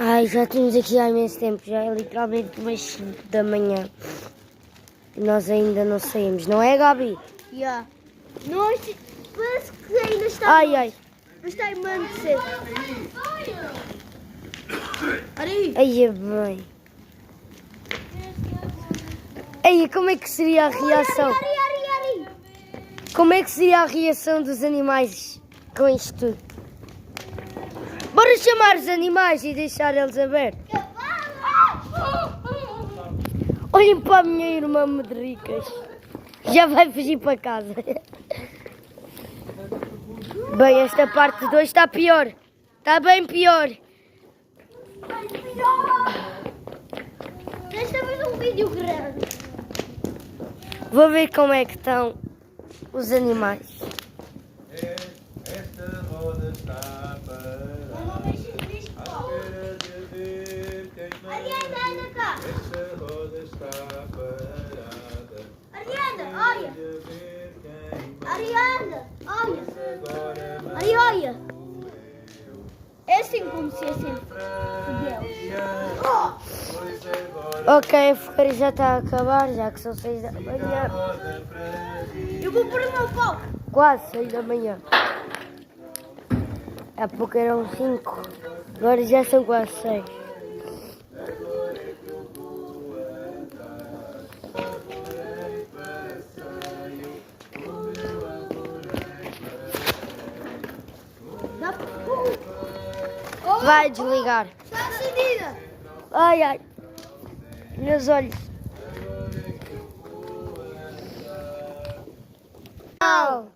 Ai, já estamos aqui há imenso tempo, já é literalmente umas 5 da manhã. E nós ainda não saímos, não é, Gabi? Yeah. Nós parece que ainda está. Ai, ai. Mas está muito cedo. Ari! Ai, é bem. Ai, como é que seria a reação? Ari! Como é que seria a reação dos animais com isto tudo? Bora chamar os animais e deixar eles abertos. Olhem para a minha irmã Medricas. Já vai fugir para casa. Bem, esta parte 2 está pior. Está bem pior. Desta vez um vídeo grande. Vou ver como é que estão os animais. Esta roda está parada. Ariana, anda cá. Esta roda está parada. Ariana, olha. Ariana, olha. Agora Ari, olha. É assim como se é sempre pois agora Ok, a fogueira já está a acabar, já que são 6 da manhã. roda para ti. Eu vou pôr o meu foco. Quase 6 da manhã. Há pouco eram 5. Agora já são quase 6. Vai desligar. Está acendida. Ai, ai. Meus olhos. Tchau.